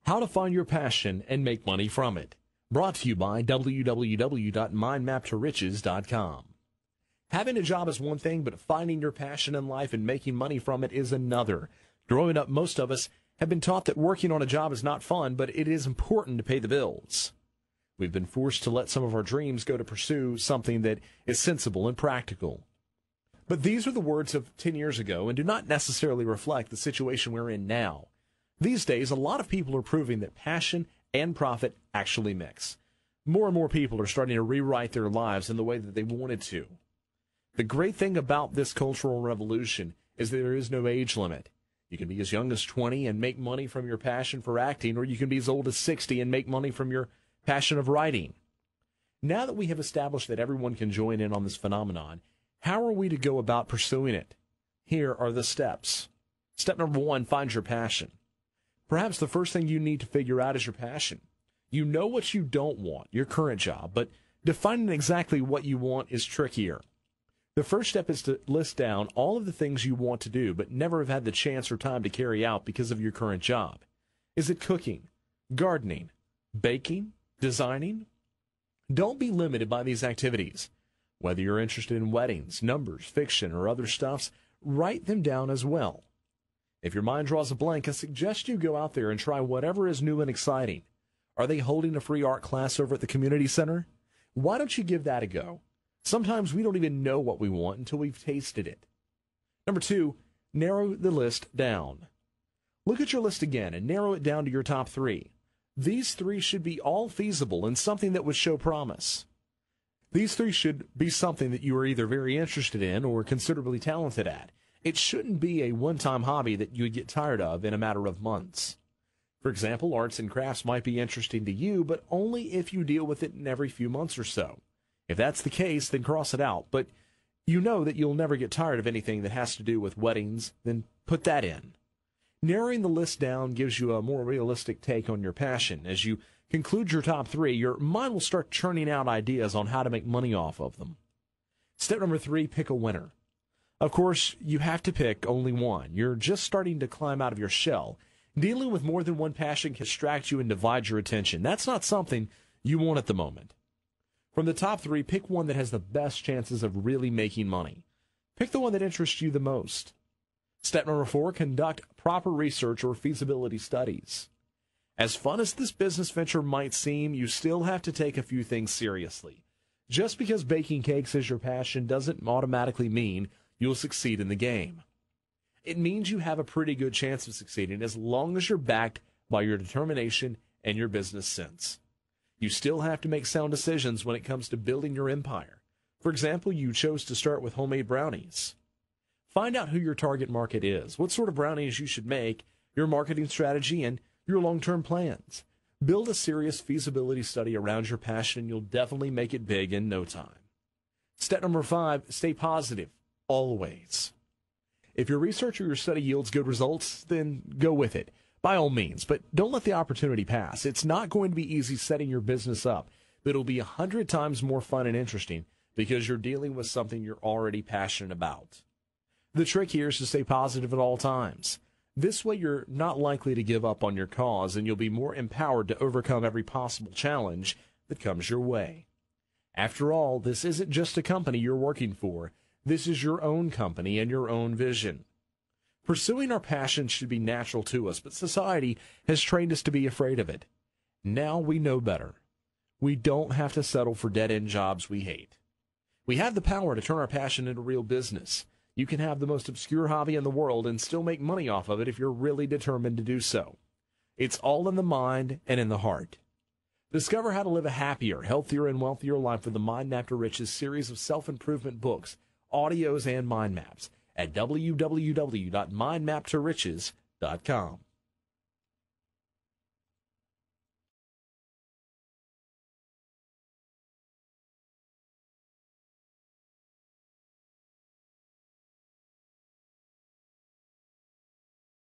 How to find your passion and make money from it. Brought to you by www.mindmaptoriches.com. Having a job is one thing, but finding your passion in life and making money from it is another. Growing up, most of us have been taught that working on a job is not fun, but it is important to pay the bills. We've been forced to let some of our dreams go to pursue something that is sensible and practical. But these are the words of 10 years ago and do not necessarily reflect the situation we're in now. These days, a lot of people are proving that passion and profit actually mix. More and more people are starting to rewrite their lives in the way that they wanted to. The great thing about this cultural revolution is that there is no age limit. You can be as young as 20 and make money from your passion for acting, or you can be as old as 60 and make money from your passion of writing. Now that we have established that everyone can join in on this phenomenon, how are we to go about pursuing it? Here are the steps. Step number 1, find your passion. Perhaps the first thing you need to figure out is your passion. You know what you don't want, your current job, but defining exactly what you want is trickier. The first step is to list down all of the things you want to do but never have had the chance or time to carry out because of your current job. Is it cooking, gardening, baking, designing? Don't be limited by these activities. Whether you're interested in weddings, numbers, fiction, or other stuffs, write them down as well. If your mind draws a blank, I suggest you go out there and try whatever is new and exciting. Are they holding a free art class over at the community center? Why don't you give that a go? Sometimes we don't even know what we want until we've tasted it. Number 2, narrow the list down. Look at your list again and narrow it down to your top 3. These 3 should be all feasible and something that would show promise. These 3 should be something that you are either very interested in or considerably talented at. It shouldn't be a one-time hobby that you would get tired of in a matter of months. For example, arts and crafts might be interesting to you, but only if you deal with it in every few months or so. If that's the case, then cross it out. But you know that you'll never get tired of anything that has to do with weddings, then put that in. Narrowing the list down gives you a more realistic take on your passion. As you conclude your top 3, your mind will start churning out ideas on how to make money off of them. Step number 3, pick a winner. Of course, you have to pick only one. You're just starting to climb out of your shell. Dealing with more than one passion can distract you and divide your attention. That's not something you want at the moment. From the top 3, pick one that has the best chances of really making money. Pick the one that interests you the most. Step number 4, conduct proper research or feasibility studies. As fun as this business venture might seem, you still have to take a few things seriously. Just because baking cakes is your passion doesn't automatically mean you'll succeed in the game. It means you have a pretty good chance of succeeding as long as you're backed by your determination and your business sense. You still have to make sound decisions when it comes to building your empire. For example, you chose to start with homemade brownies. Find out who your target market is, what sort of brownies you should make, your marketing strategy, and your long-term plans. Build a serious feasibility study around your passion, and you'll definitely make it big in no time. Step number 5, stay positive. Always. If your research or your study yields good results, then go with it, by all means, but don't let the opportunity pass. It's not going to be easy setting your business up, but it'll be 100 times more fun and interesting because you're dealing with something you're already passionate about. The trick here is to stay positive at all times. This way you're not likely to give up on your cause, and you'll be more empowered to overcome every possible challenge that comes your way. After all, this isn't just a company you're working for. This is your own company and your own vision. Pursuing our passion should be natural to us, but society has trained us to be afraid of it. Now we know better. We don't have to settle for dead-end jobs we hate. We have the power to turn our passion into real business. You can have the most obscure hobby in the world and still make money off of it if you're really determined to do so. It's all in the mind and in the heart. Discover how to live a happier, healthier, and wealthier life with the Mind Map to Riches series of self-improvement books, audios, and mind maps at www.mindmaptoriches.com.